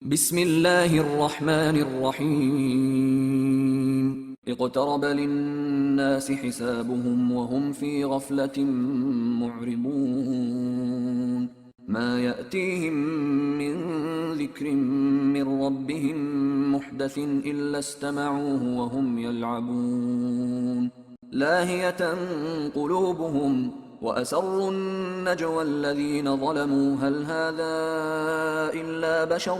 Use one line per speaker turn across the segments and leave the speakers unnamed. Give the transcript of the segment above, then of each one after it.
بسم الله الرحمن الرحيم اقترب للناس حسابهم وهم في غفلة معرضون ما يأتيهم من ذكر من ربهم محدث إلا استمعوه وهم يلعبون لاهية قلوبهم وأسروا النجوى الذين ظلموا هل هذا إلا بشر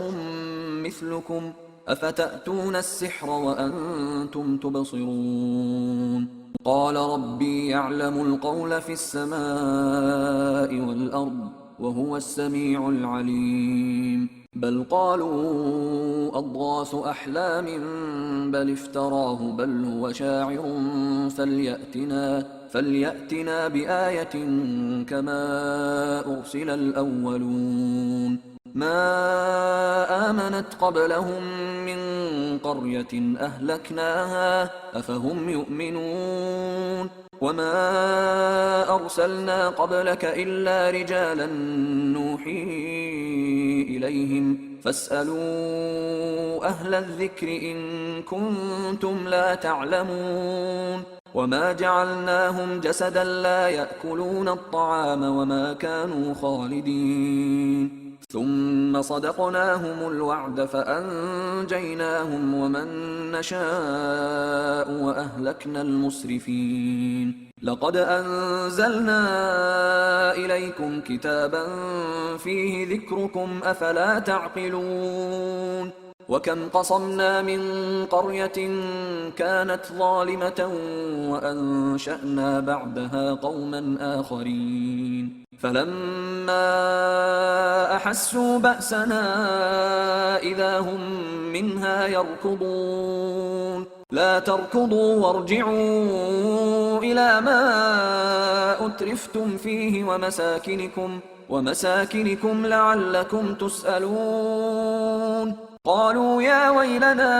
مثلكم أفتأتون السحر وأنتم تبصرون قال ربي يعلم القول في السماء والأرض وهو السميع العليم بل قالوا أضغاث أحلام بل افتراه بل هو شاعر فليأتنا بآية كما أرسل الأولون ما آمنت قبلهم من قرية أهلكناها أفهم يؤمنون وما أرسلنا قبلك إلا رجالا نوحي إليهم فاسألوا أهل الذكر إن كنتم لا تعلمون وما جعلناهم جسدا لا يأكلون الطعام وما كانوا خالدين ثم صدقناهم الوعد فأنجيناهم ومن نشاء وأهلكنا المسرفين لقد أنزلنا إليكم كتابا فيه ذكركم أفلا تعقلون وكم قصمنا من قرية كانت ظالمة وأنشأنا بعدها قوما آخرين فلما أحسوا بأسنا إذا هم منها يركضون لا تركضوا وارجعوا إلى ما أترفتم فيه ومساكنكم لعلكم تسألون قالوا يا ويلنا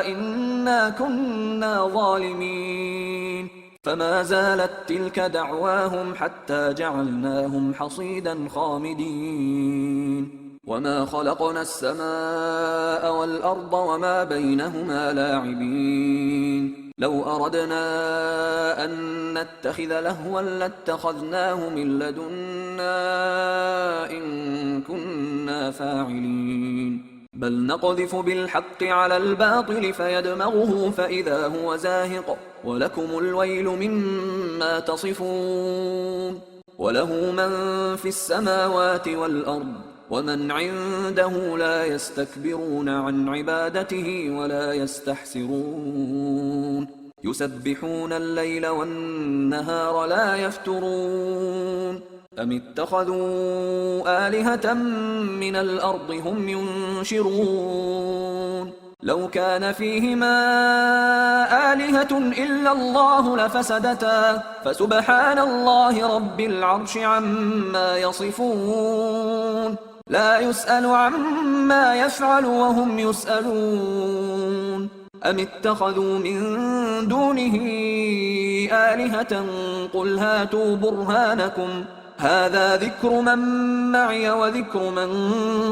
إنا كنا ظالمين فما زالت تلك دعواهم حتى جعلناهم حصيدا خامدين وما خلقنا السماء والأرض وما بينهما لاعبين لو أردنا أن نتخذ لهوا لاتخذناه من لدنا إن كنا فاعلين بل نقذف بالحق على الباطل فيدمغه فإذا هو زاهق ولكم الويل مما تصفون وله من في السماوات والأرض ومن عنده لا يستكبرون عن عبادته ولا يستحسرون يسبحون الليل والنهار لا يفترون أم اتخذوا آلهة من الأرض هم ينشرون لو كان فيهما آلهة إلا الله لفسدتا فسبحان الله رب العرش عما يصفون لا يسأل عما يفعل وهم يسألون أم اتخذوا من دونه آلهة قل هاتوا برهانكم هذا ذكر من معي وذكر من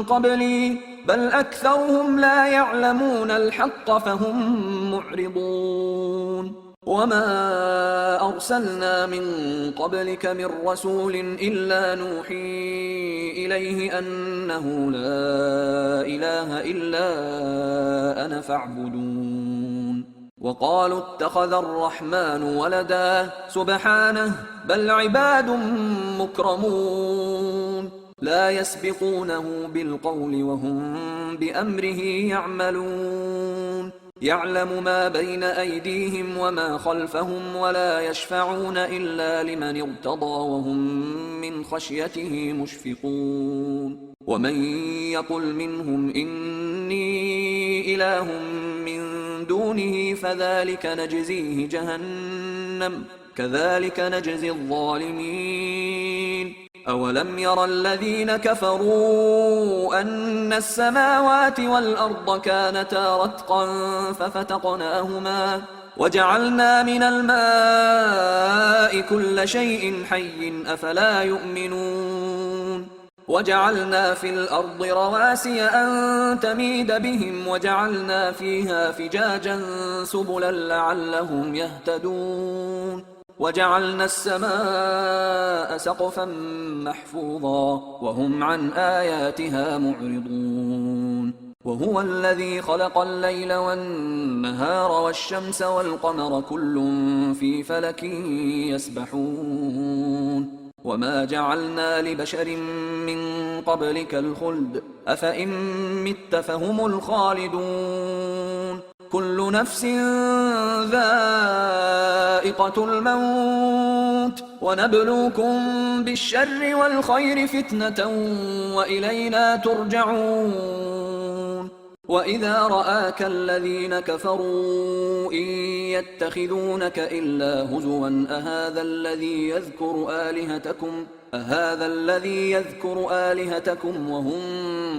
قبلي بل أكثرهم لا يعلمون الحق فهم معرضون وما أرسلنا من قبلك من رسول إلا نوحي إليه أنه لا إله إلا أنا فاعبدون وقالوا اتخذ الرحمن ولدا سبحانه بل عباد مكرمون لا يسبقونه بالقول وهم بأمره يعملون يعلم ما بين أيديهم وما خلفهم ولا يشفعون إلا لمن ارتضى وهم من خشيته مشفقون ومن يقل منهم إني إله من دونه فذلك نجزيه جهنم كذلك نجزي الظالمين أولم ير الذين كفروا أن السماوات والأرض كانتا رتقا ففتقناهما وجعلنا من الماء كل شيء حي أفلا يؤمنون وجعلنا في الأرض رواسي أن تميد بهم وجعلنا فيها فجاجا سبلا لعلهم يهتدون وجعلنا السماء سقفا محفوظا وهم عن آياتها معرضون وهو الذي خلق الليل والنهار والشمس والقمر كل في فلك يسبحون وما جعلنا لبشر من قبلك الخلد أفإن مت فهم الخالدون كل نفس ذائقة الموت ونبلوكم بالشر والخير فتنة وإلينا ترجعون وإذا رآك الذين كفروا إن يتخذونك إلا هزوا أهذا الذي يذكر آلهتكم وهم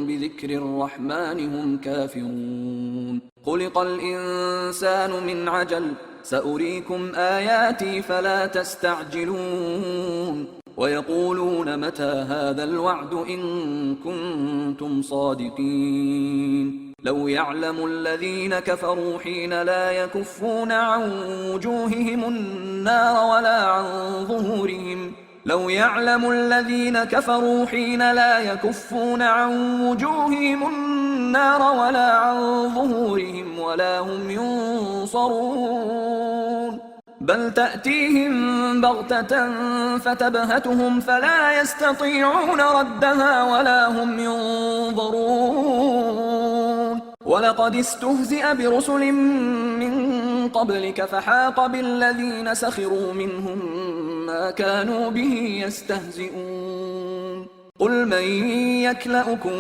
بذكر الرحمن هم كافرون خلق الإنسان من عجل سأريكم آياتي فلا تستعجلون ويقولون متى هذا الوعد إن كنتم صادقين لو يعلم الذين كفروا حين لا يكفون عن وجوههم النار ولا عن ظهورهم ولا هم ينصرون بل تأتيهم بغتة فتبهتهم فلا يستطيعون ردها ولا هم ينظرون ولقد استهزئ برسل من قبلك فحاق بالذين سخروا منهم ما كانوا به يستهزئون قل من يكلؤكم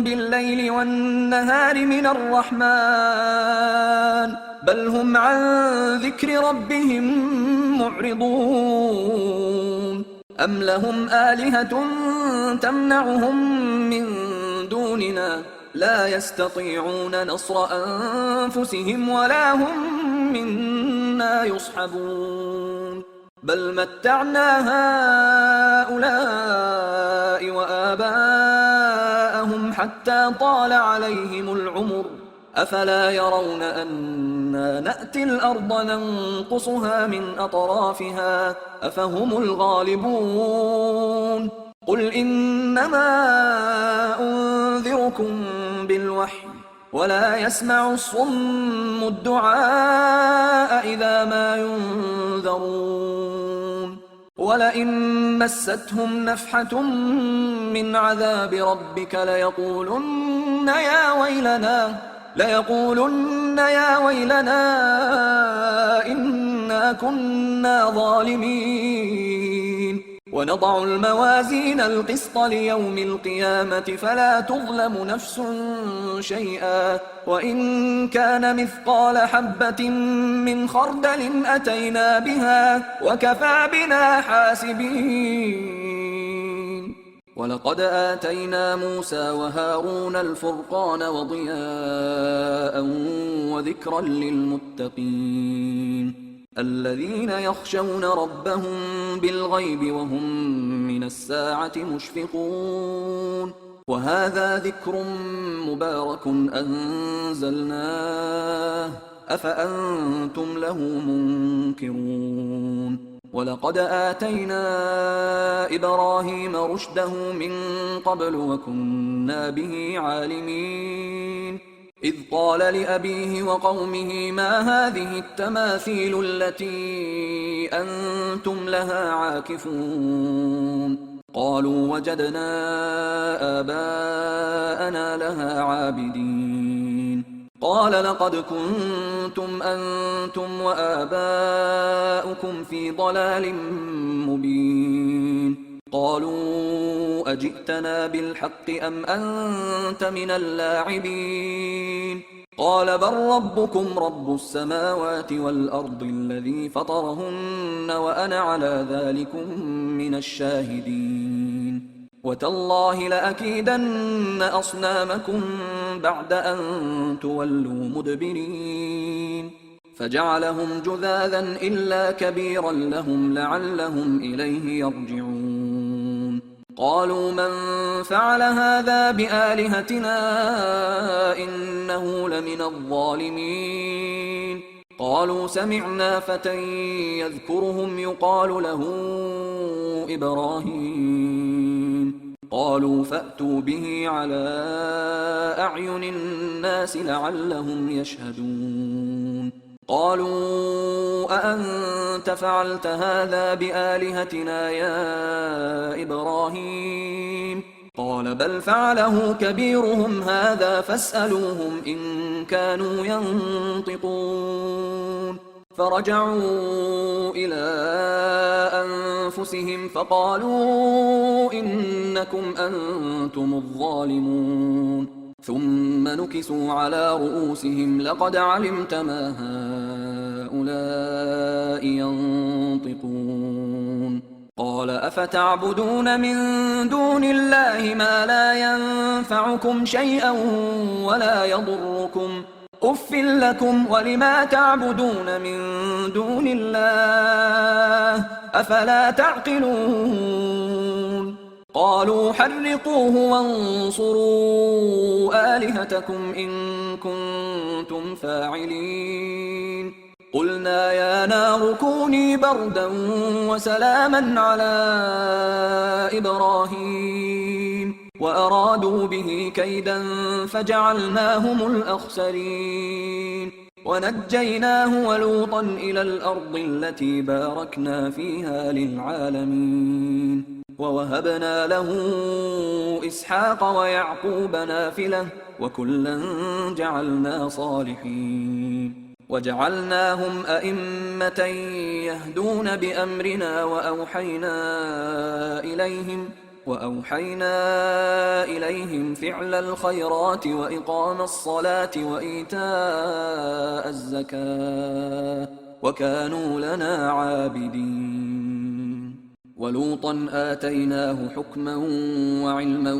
بالليل والنهار من الرحمن بل هم عن ذكر ربهم معرضون أم لهم آلهة تمنعهم من دوننا لا يستطيعون نصر أنفسهم ولا هم منا يصحبون بل متعنا هؤلاء وآباءهم حتى طال عليهم العمر أفلا يرون أنا نأتي الأرض ننقصها من أطرافها أفهم الغالبون قل إنما أنذركم بالوحي ولا يسمع الصم الدعاء إذا ما ينذرون ولئن مستهم نفحة من عذاب ربك ليقولن يا ويلنا إنا كنا ظالمين ونضع الموازين القسط ليوم القيامة فلا تظلم نفس شيئا وإن كان مثقال حبة من خردل أتينا بها وكفى بنا حاسبين ولقد آتينا موسى وهارون الفرقان وضياء وذكرا للمتقين الذين يخشون ربهم بالغيب وهم من الساعة مشفقون وهذا ذكر مبارك أنزلناه أفأنتم له منكرون ولقد آتينا إبراهيم رشده من قبل وكنا به عالمين إذ قال لأبيه وقومه ما هذه التماثيل التي أنتم لها عاكفون قالوا وجدنا آباءنا لها عابدين قال لقد كنتم أنتم وآباؤكم في ضلال مبين قالوا أجئتنا بالحق أم أنت من اللاعبين قال بل ربكم رب السماوات والأرض الذي فطرهن وأنا على ذلكم من الشاهدين وتالله لأكيدن أصنامكم بعد أن تولوا مدبرين فجعلهم جذاذا إلا كبيرا لهم لعلهم إليه يرجعون قالوا من فعل هذا بآلهتنا إنه لمن الظالمين قالوا سمعنا فتى يذكرهم يقال له إبراهيم قالوا فأتوا به على أعين الناس لعلهم يشهدون قالوا أأنت فعلت هذا بآلهتنا يا إبراهيم قال بل فعله كبيرهم هذا فاسألوهم إن كانوا ينطقون فرجعوا إلى أنفسهم فقالوا إنكم أنتم الظالمون ثم نكسوا على رؤوسهم لقد علمت ما هؤلاء ينطقون قال أفتعبدون من دون الله ما لا ينفعكم شيئا ولا يضركم أف لكم ولما تعبدون من دون الله أفلا تعقلون قالوا حرقوه وانصروا آلهتكم إن كنتم فاعلين قلنا يا نار كوني بردا وسلاما على إبراهيم وأرادوا به كيدا فجعلناهم الأخسرين ونجيناه ولوطا إلى الأرض التي باركنا فيها للعالمين ووهبنا له إسحاق ويعقوب نافلة وكلا جعلنا صالحين وجعلناهم أئمة يهدون بأمرنا وأوحينا إليهم فعل الخيرات وإقام الصلاة وإيتاء الزكاة وكانوا لنا عابدين ولوطا آتيناه حكما وعلما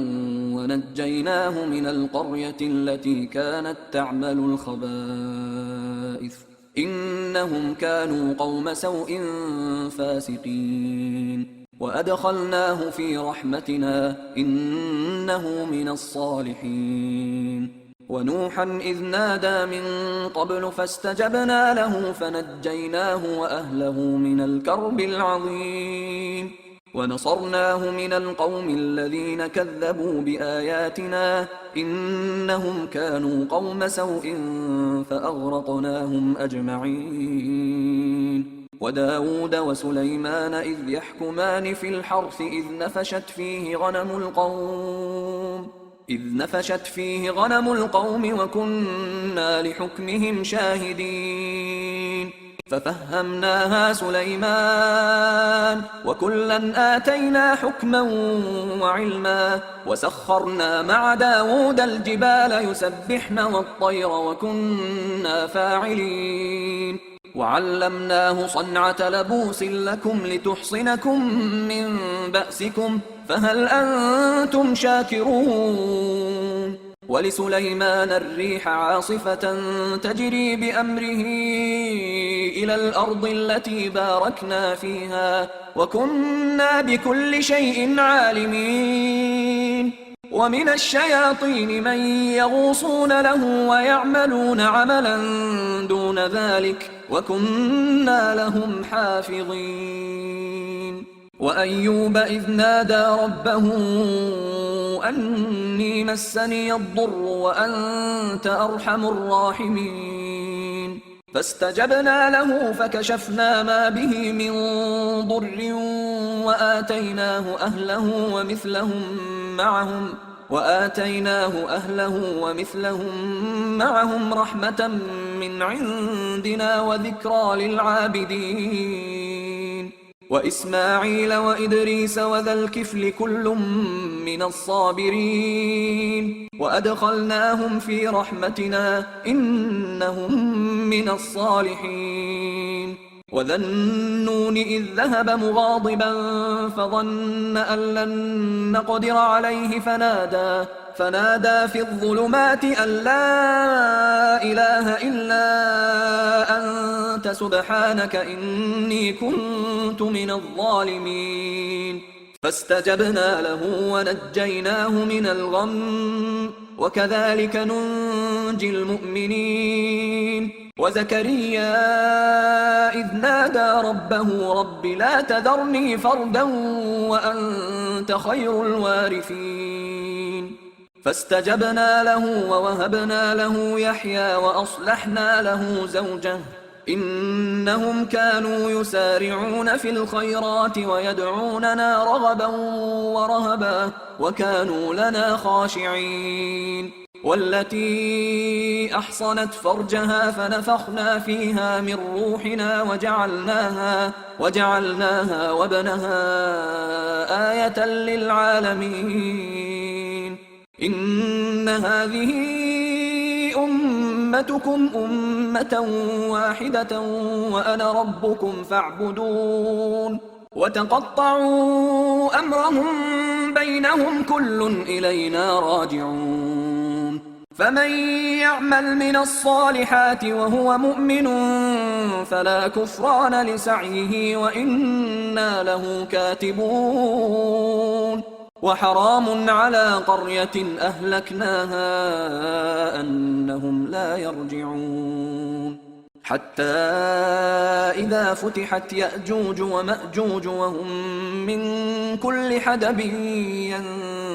ونجيناه من القرية التي كانت تعمل الخبائث إنهم كانوا قوم سوء فاسقين وأدخلناه في رحمتنا إنه من الصالحين ونوحا إذ نادى من قبل فاستجبنا له فنجيناه وأهله من الكرب العظيم ونصرناه من القوم الذين كذبوا بآياتنا إنهم كانوا قوم سوء فأغرقناهم أجمعين وداود وسليمان إذ يحكمان في الحرث إذ نفشت فيه غنم القوم وكنا لحكمهم شاهدين ففهمناها سليمان وكلا آتينا حكما وعلما وسخرنا مع داود الجبال يسبحن والطير وكنا فاعلين وعلمناه صنعة لبوس لكم لتحصنكم من بأسكم فهل أنتم شاكرون ولسليمان الريح عاصفة تجري بأمره إلى الأرض التي باركنا فيها وكنا بكل شيء عالمين ومن الشياطين من يغوصون له ويعملون عملا دون ذلك وكنا لهم حافظين وأيوب إذ نادى ربه أني مسني الضر وأنت أرحم الراحمين فاستجبنا له فكشفنا ما به من ضر وآتيناه أهله ومثلهم معهم رحمة من عندنا وذكرى للعابدين وإسماعيل وإدريس وذا الكفل كل من الصابرين وأدخلناهم في رحمتنا إنهم من الصالحين وذا النون إذ ذهب مغاضبا فظن أن لن نقدر عليه فنادى في الظلمات أن لا إله إلا أنت سبحانك إني كنت من الظالمين فاستجبنا له ونجيناه من الغم وكذلك ننجي المؤمنين. وزكريا إذ نادى ربه رب لا تذرني فردا وأنت خير الوارثين. فاستجبنا له ووهبنا له يحيى وأصلحنا له زوجه إنهم كانوا يسارعون في الخيرات ويدعوننا رغبا ورهبا وكانوا لنا خاشعين. والتي أحصنت فرجها فنفخنا فيها من روحنا وجعلناها وابنها آية للعالمين. إن هذه أمتكم أمة واحدة وأنا ربكم فاعبدون. وتقطعوا أمرهم بينهم كل إلينا راجعون. فمن يعمل من الصالحات وهو مؤمن فلا كفران لسعيه وإنا له كاتبون. وحرام على قرية أهلكناها أنهم لا يرجعون. حتى إذا فتحت يأجوج ومأجوج وهم من كل حدب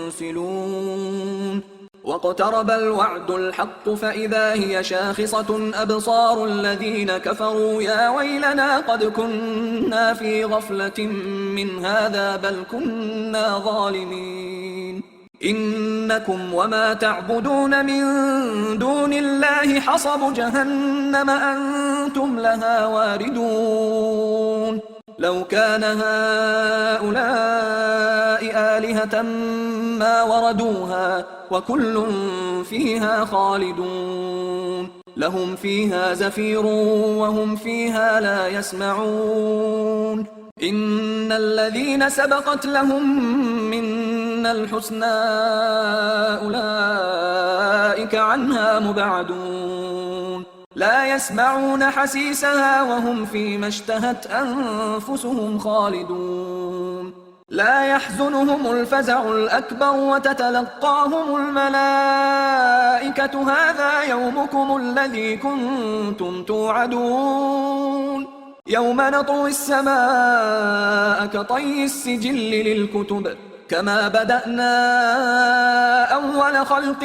ينسلون. واقترب الوعد الحق فإذا هي شاخصة أبصار الذين كفروا يا ويلنا قد كنا في غفلة من هذا بل كنا ظالمين. إنكم وما تعبدون من دون الله حصب جهنم أنتم لها واردون. لو كان هؤلاء آلهة ما وردوها وكل فيها خالدون. لهم فيها زفير وهم فيها لا يسمعون. إن الذين سبقت لهم منا الحسنى أولئك عنها مبعدون. لا يسمعون حسيسها وهم فيما اشتهت أنفسهم خالدون. لا يحزنهم الفزع الأكبر وتتلقاهم الملائكة هذا يومكم الذي كنتم توعدون. يوم نطوي السماء كطي السجل للكتب كما بدأنا أول خلق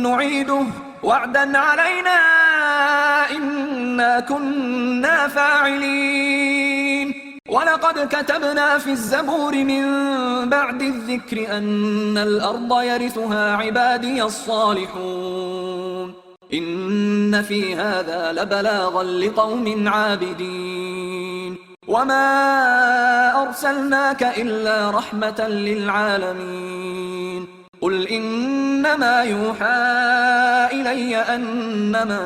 نعيده وعدا علينا إنا كنا فاعلين. ولقد كتبنا في الزبور من بعد الذكر أن الأرض يرثها عبادي الصالحون. إن في هذا لبلاغا لقوم عابدين. وما أرسلناك إلا رحمة للعالمين. قل إنما يوحى إلي أنما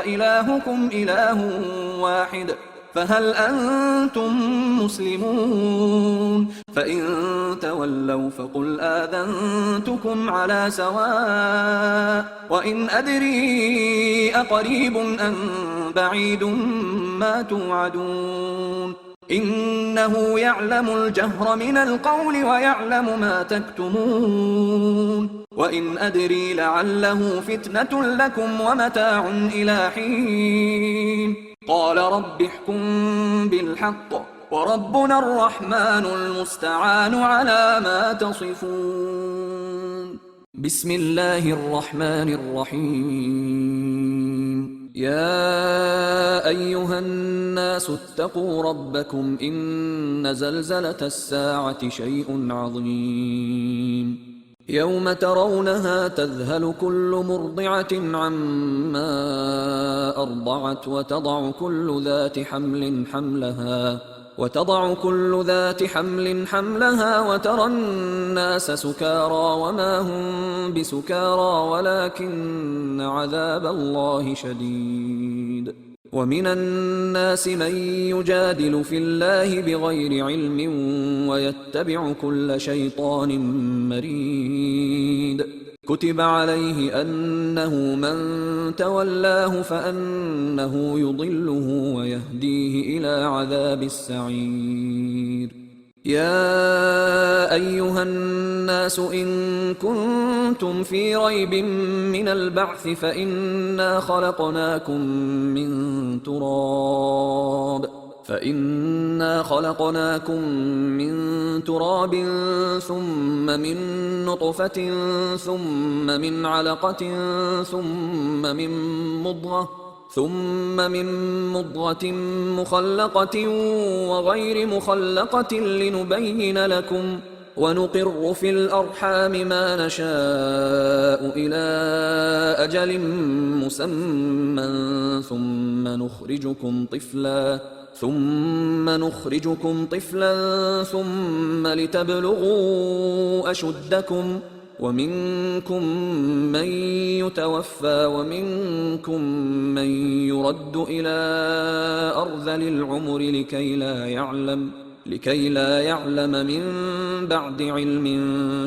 إلهكم إله واحد فهل أنتم مسلمون؟ فإن تولوا فقل آذنتكم على سواء وإن أدري أقريب أم بعيد ما توعدون. إنه يعلم الجهر من القول ويعلم ما تكتمون. وإن أدري لعله فتنة لكم ومتاع إلى حين. قال رب احكم بالحق وربنا الرحمن المستعان على ما تصفون. بسم الله الرحمن الرحيم. يا أيها الناس اتقوا ربكم إن زلزلة الساعة شيء عظيم. يوم ترونها تذهل كل مرضعة عما أرضعت وتضع كل ذات حمل حملها وترى الناس سكارى وما هم بسكارى ولكن عذاب الله شديد. ومن الناس من يجادل في الله بغير علم ويتبع كل شيطان مريد. كتب عليه أنه من تولاه فأنه يضله ويهديه إلى عذاب السعير. يا أيها الناس إن كنتم في ريب من البعث فإنا خلقناكم من تراب ثم من نطفة ثم من علقة ثم من مضغة مخلقة وغير مخلقة لنبين لكم ونقر في الأرحام ما نشاء إلى أجل مسمى ثم نخرجكم طفلا ثم لتبلغوا أشدكم ومنكم من يتوفى ومنكم من يرد إلى أرذل العمر لكي لا يعلم من بعد علم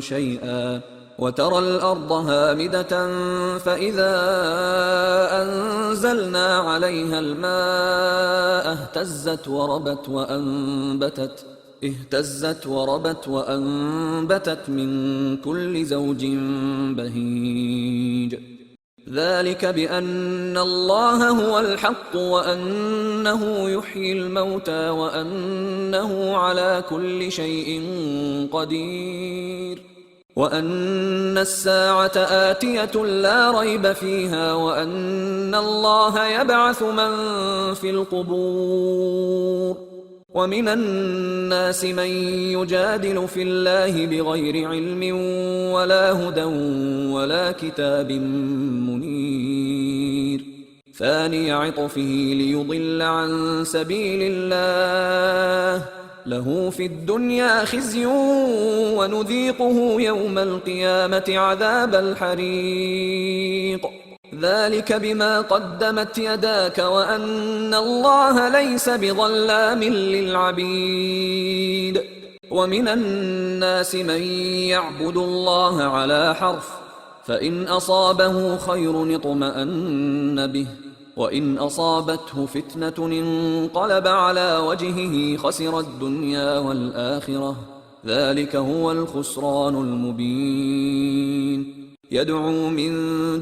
شيئا وترى الأرض هامدة فإذا أنزلنا عليها الماء اهتزت وربت وأنبتت من كل زوج بهيج ذلك بأن الله هو الحق وأنه يحيي الموتى وأنه على كل شيء قدير وأن الساعة آتية لا ريب فيها وأن الله يبعث من في القبور ومن الناس من يجادل في الله بغير علم ولا هدى ولا كتاب منير ثاني عطفه ليضل عن سبيل الله له في الدنيا خزي ونذيقه يوم القيامة عذاب الحريق ذلك بما قدمت يداك وأن الله ليس بظلام للعبيد ومن الناس من يعبد الله على حرف فإن أصابه خير اطمأن به وإن أصابته فتنة انقلب على وجهه خسر الدنيا والآخرة ذلك هو الخسران المبين يدعو من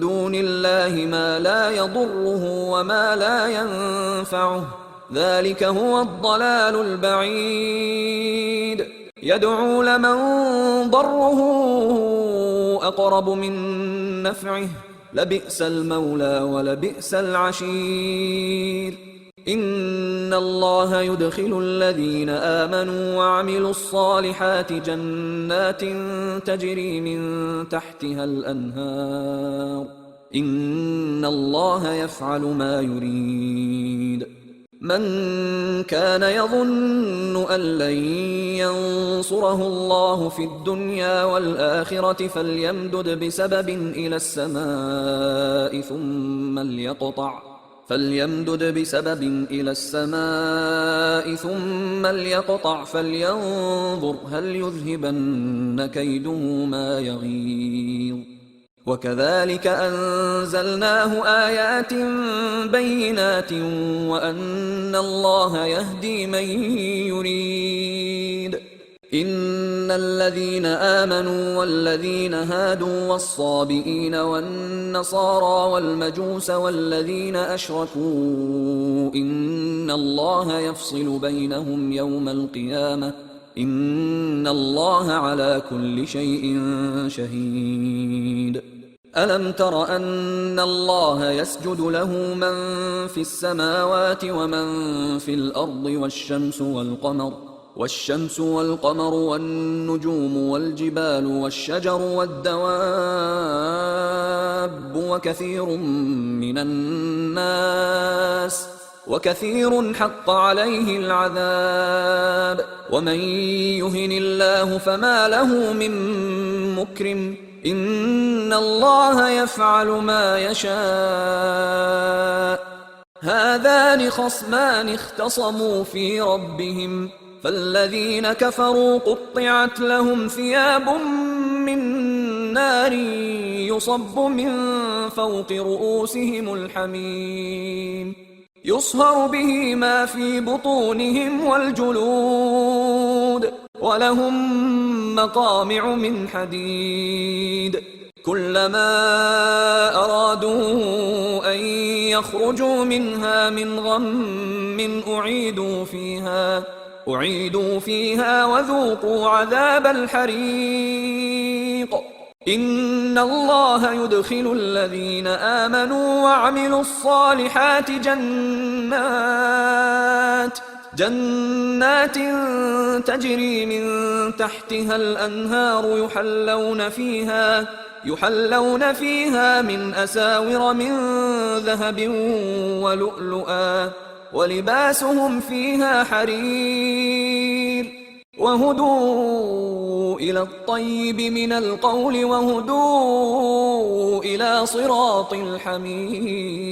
دون الله ما لا يضره وما لا ينفعه ذلك هو الضلال البعيد يدعو لمن ضره أقرب من نفعه لبئس المولى ولبئس العشير إن الله يدخل الذين آمنوا وعملوا الصالحات جنات تجري من تحتها الأنهار إن الله يفعل ما يريد من كان يظن أن لن ينصره الله في الدنيا والآخرة فليمدد بسبب إلى السماء ثم ليقطع فلينظر هل يذهبن كيده ما يغيظ وكذلك أنزلناه آيات بينات وأن الله يهدي من يريد إن الذين آمنوا والذين هادوا والصابئين والنصارى والمجوس والذين أشركوا إن الله يفصل بينهم يوم القيامة إن الله على كل شيء شهيد ألم تر أن الله يسجد له من في السماوات ومن في الأرض والشمس والقمر والنجوم والجبال والشجر والدواب وكثير حق عليه العذاب ومن يهن الله فما له من مكرم إن الله يفعل ما يشاء هذان خصمان اختصموا في ربهم فالذين كفروا قطعت لهم ثياب من نار يصب من فوق رؤوسهم الحميم يصهر به ما في بطونهم والجلود ولهم مقامع من حديد كلما أرادوا أن يخرجوا منها من غم أعيدوا فيها وذوقوا عذاب الحريق إن الله يدخل الذين آمنوا وعملوا الصالحات جنات تجري من تحتها الأنهار يحلون فيها من أساور من ذهب ولؤلؤا ولباسهم فيها حرير وهدوا إلى الطيب من القول وهدوا إلى صراط الحميد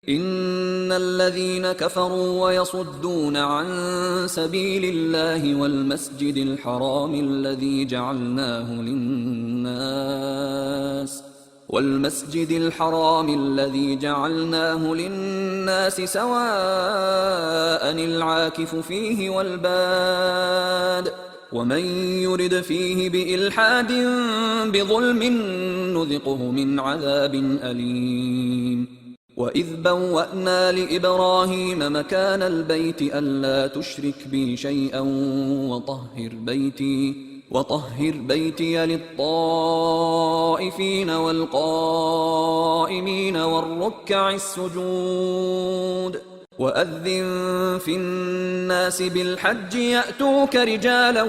إن الذين كفروا ويصدون عن سبيل الله والمسجد الحرام الذي جعلناه للناس سواء العاكف فيه والباد ومن يرد فيه بإلحاد بظلم نذقه من عذاب أليم وإذ بوأنا لإبراهيم مكان البيت ألا تشرك بي شيئا وطهر بيتي للطائفين والقائمين والركع السجود وأذن في الناس بالحج يأتوك رجالا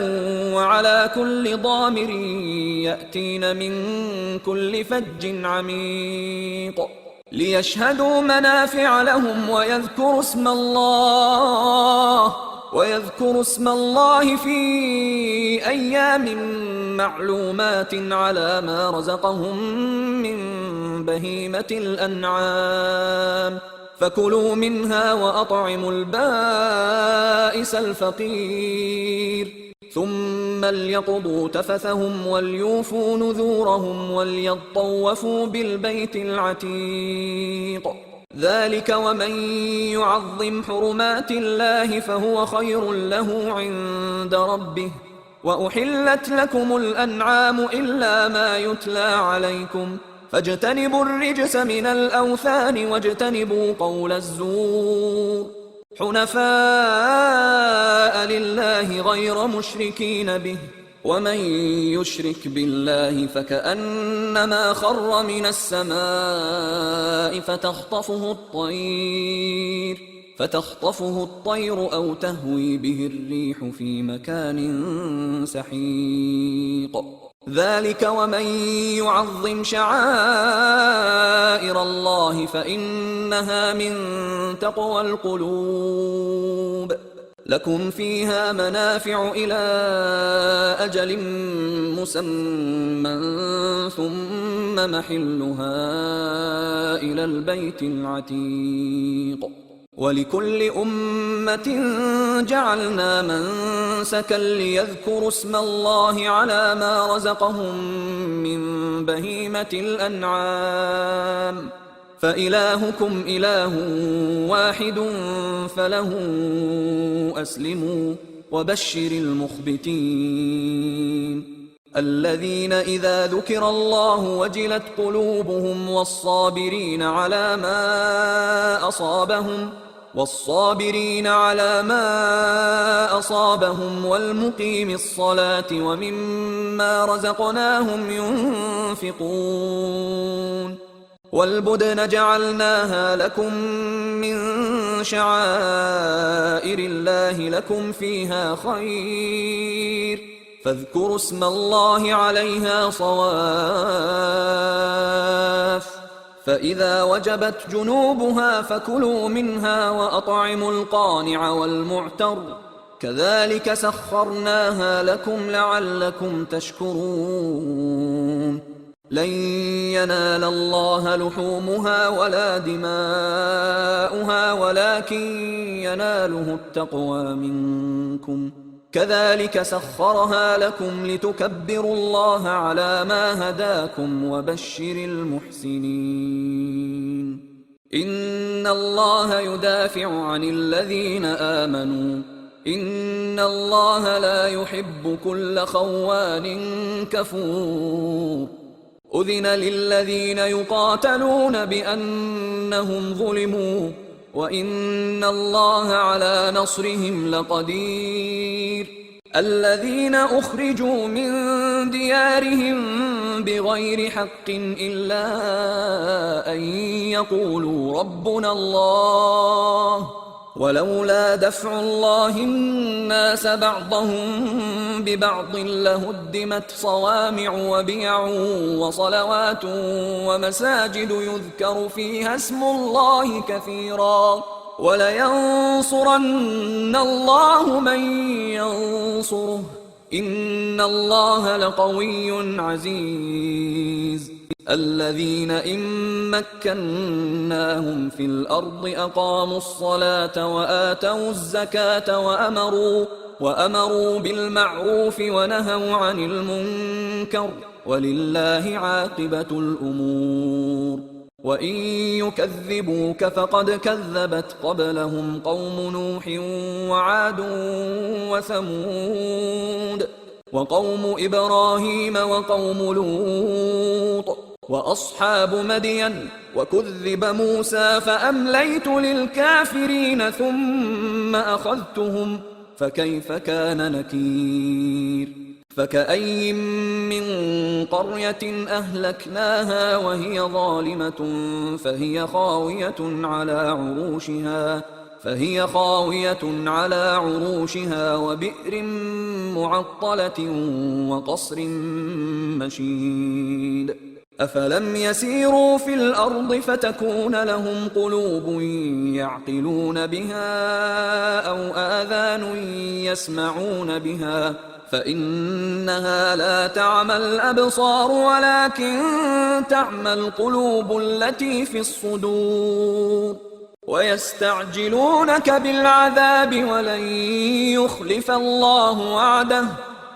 وعلى كل ضامر يأتين من كل فج عميق ليشهدوا منافع لهم ويذكروا اسم الله في أيام معلومات على ما رزقهم من بهيمة الأنعام فكلوا منها وأطعموا البائس الفقير ثم ليقضوا تفثهم وليوفوا نذورهم وليطوفوا بالبيت العتيق ذلك ومن يعظم حرمات الله فهو خير له عند ربه وأحلت لكم الأنعام إلا ما يتلى عليكم فاجتنبوا الرجس من الأوثان واجتنبوا قول الزور حنفاء لله غير مشركين به ومن يشرك بالله فكأنما خر من السماء فتخطفه الطير أو تهوي به الريح في مكان سحيق ذلك ومن يعظم شعائر الله فإنها من تقوى القلوب لكم فيها منافع إلى أجل مسمى ثم محلها إلى البيت العتيق ولكل أمة جعلنا منسكا ليذكروا اسم الله على ما رزقهم من بهيمة الأنعام فإلهكم إله واحد فله أسلموا وبشر المخبتين الذين إذا ذكر الله وجلت قلوبهم والصابرين على ما أصابهم والمقيم الصلاة ومما رزقناهم ينفقون والبدن جعلناها لكم من شعائر الله لكم فيها خير فاذكروا اسم الله عليها صواف فإذا وجبت جنوبها فكلوا منها وأطعموا القانع والمعتر كذلك سخرناها لكم لعلكم تشكرون لن ينال الله لحومها ولا دماؤها ولكن يناله التقوى منكم كذلك سخرها لكم لتكبروا الله على ما هداكم وبشر المحسنين إن الله يدافع عن الذين آمنوا إن الله لا يحب كل خوان كفور أذن للذين يقاتلون بأنهم ظلموا وإن الله على نصرهم لقدير الذين أخرجوا من ديارهم بغير حق إلا أن يقولوا ربنا الله ولولا دفع الله الناس بعضهم ببعض لهدمت صوامع وبيع وصلوات ومساجد يذكر فيها اسم الله كثيرا ولينصرن الله من ينصره إن الله لقوي عزيز الذين إن مكناهم في الأرض أقاموا الصلاة وآتوا الزكاة وأمروا بالمعروف ونهوا عن المنكر ولله عاقبة الأمور وإن يكذبوك فقد كذبت قبلهم قوم نوح وعاد وثمود وقوم إبراهيم وقوم لوط وأصحاب مدين وكذب موسى فأمليت للكافرين ثم أخذتهم فكيف كان نكير فكأي من قرية أهلكناها وهي ظالمة فهي خاوية على عروشها وبئر معطلة وقصر مشيد أفلم يسيروا في الأرض فتكون لهم قلوب يعقلون بها أو آذان يسمعون بها فإنها لا تعمى الأبصار ولكن تعمى القلوب التي في الصدور ويستعجلونك بالعذاب ولن يخلف الله وعده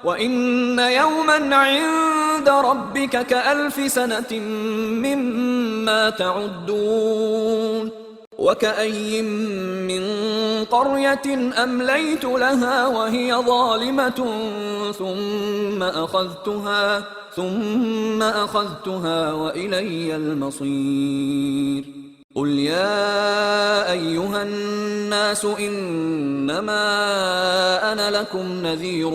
وإن يوما عند ربك كألف سنة مما تعدون وكأي من قرية أمليت لها وهي ظالمة ثم أخذتها وإلي المصير قل يا أيها الناس إنما أنا لكم نذير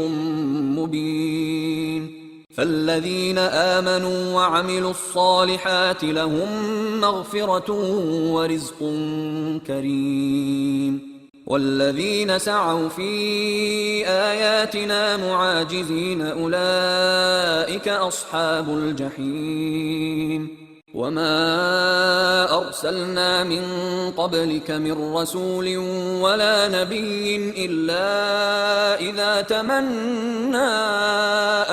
مبين فالذين آمنوا وعملوا الصالحات لهم مغفرة ورزق كريم والذين سعوا في آياتنا معاجزين أولئك أصحاب الجحيم وما أرسلنا من قبلك من رسول ولا نبي إلا إذا تمنى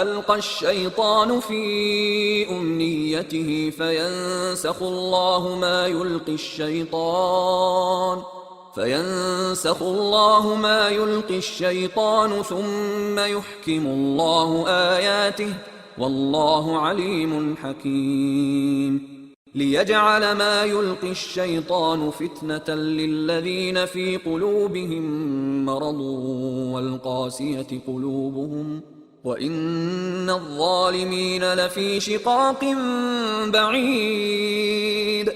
ألقى الشيطان في أمنيته فينسخ الله ما يلقي الشيطان ثم يحكم الله آياته والله عليم حكيم ليجعل ما يلقي الشيطان فتنة للذين في قلوبهم مرض والقاسية قلوبهم وإن الظالمين لفي شقاق بعيد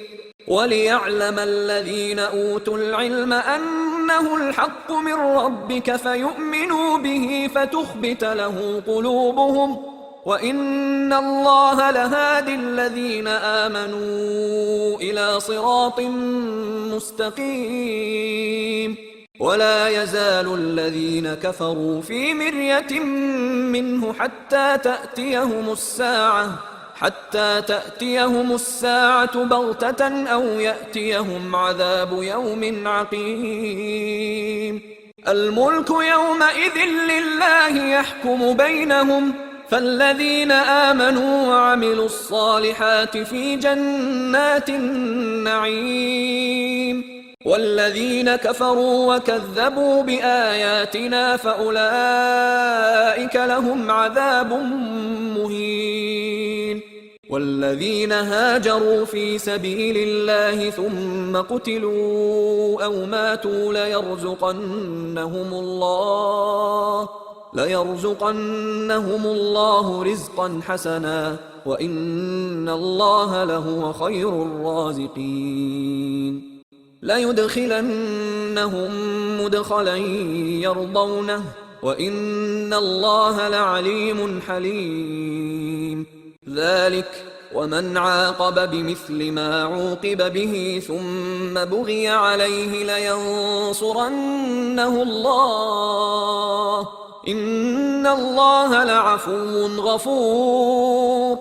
وليعلم الذين أوتوا العلم أنه الحق من ربك فيؤمنوا به فتخبت له قلوبهم وإن الله لهادي الذين آمنوا إلى صراط مستقيم ولا يزال الذين كفروا في مرية منه حتى تأتيهم الساعة بغتة أو يأتيهم عذاب يوم عقيم الملك يومئذ لله يحكم بينهم فالذين آمنوا وعملوا الصالحات في جنات النعيم والذين كفروا وكذبوا بآياتنا فأولئك لهم عذاب مهين والذين هاجروا في سبيل الله ثم قتلوا أو ماتوا ليرزقنهم الله رزقا حسنا وإن الله لهو خير الرازقين. ليدخلنهم مدخلا يرضونه وإن الله لعليم حليم. ذلك ومن عاقب بمثل ما عوقب به ثم بغي عليه لينصرنه الله إن الله لعفو غفور.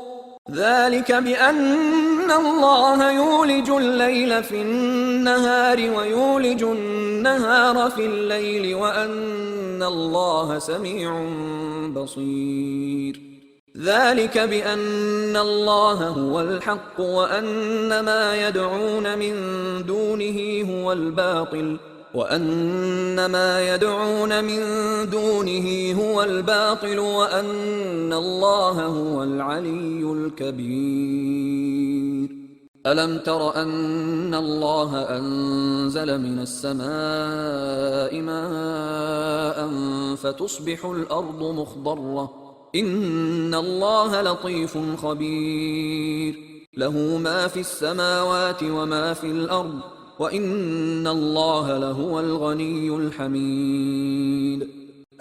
ذلك بأن الله يولج الليل في النهار ويولج النهار في الليل وأن الله سميع بصير. ذلك بأن الله هو الحق وأن ما يدعون من دونه هو الباطل وأن الله هو العلي الكبير. ألم تر أن الله أنزل من السماء ماء فتصبح الأرض مخضرة إن الله لطيف خبير. له ما في السماوات وما في الأرض وإن الله لهو الغني الحميد.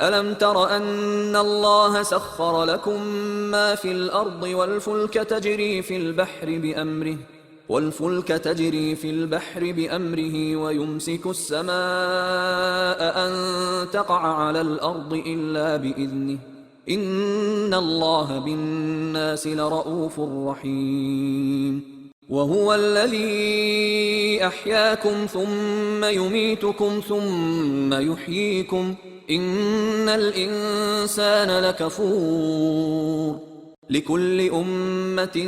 ألم تر أن الله سخر لكم ما في الأرض والفلك تجري في البحر بأمره ويمسك السماء أن تقع على الأرض إلا بإذنه إن الله بالناس لرءوف رحيم. وهو الذي أحياكم ثم يميتكم ثم يحييكم إن الإنسان لكفور. لكل أمة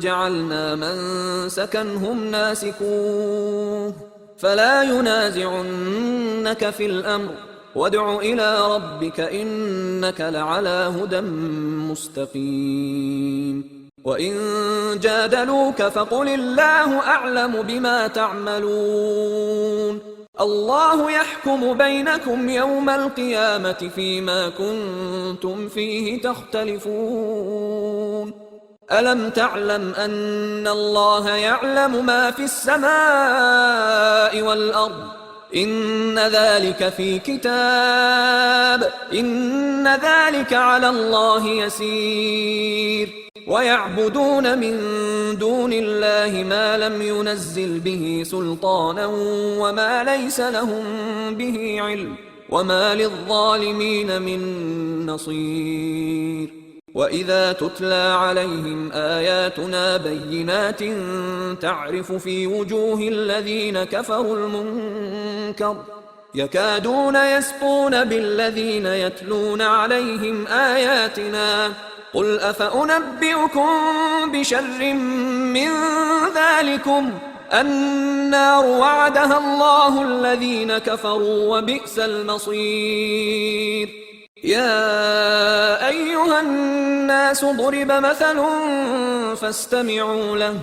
جعلنا منسكا هم ناسكوه فلا ينازعنك في الأمر وادع إلى ربك إنك لعلى هدى مستقيم. وإن جادلوك فقل الله أعلم بما تعملون الله يحكم بينكم يوم القيامة فيما كنتم فيه تختلفون. ألم تعلم أن الله يعلم ما في السماء والأرض إن ذلك في كتاب إن ذلك على الله يسير. ويعبدون من دون الله ما لم ينزل به سلطانا وما ليس لهم به علم وما للظالمين من نصير. وإذا تتلى عليهم آياتنا بينات تعرف في وجوه الذين كفروا المنكر يكادون يسقون بالذين يتلون عليهم آياتنا قل أفأنبئكم بشر من ذلكم النار وعدها الله الذين كفروا وبئس المصير. يا أيها الناس ضرب مثل فاستمعوا له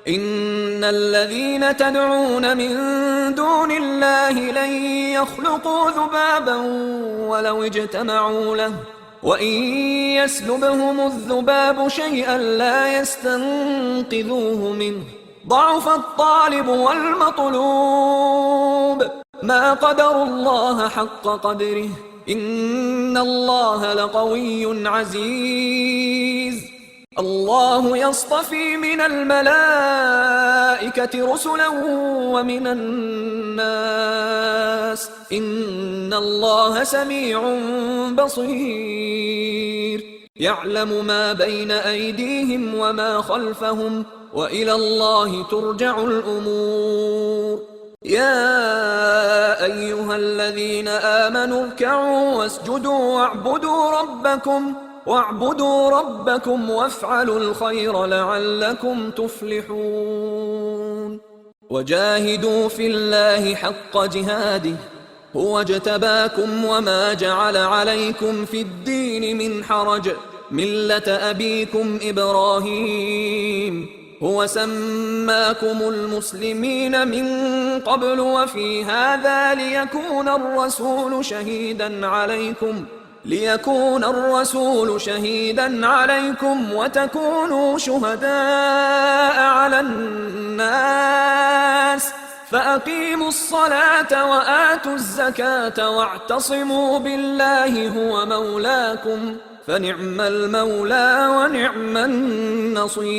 إن الذين تدعون من دون الله لن يخلقوا ذبابا ولو اجتمعوا له وإن يسلبهم الذباب شيئا لا يستنقذوه منه ضعف الطالب والمطلوب ما قدروا الله حق قدره إن الله لقوي عزيز. الله يصطفي من الملائكة رسلا ومن الناس إن الله سميع بصير. يعلم ما بين أيديهم وما خلفهم وإلى الله ترجع الأمور. يا أيها الذين آمنوا اركعوا واسجدوا واعبدوا ربكم وافعلوا الخير لعلكم تفلحون. وجاهدوا في الله حق جهاده هو اجتباكم وما جعل عليكم في الدين من حرج ملة أبيكم إبراهيم هو سماكم المسلمين من قبل وفي هذا ليكون الرسول شهيدا عليكم وتكونوا شهداء على الناس فأقيموا الصلاة وآتوا الزكاة واعتصموا بالله هو مولاكم فنعم المولى ونعم النصير.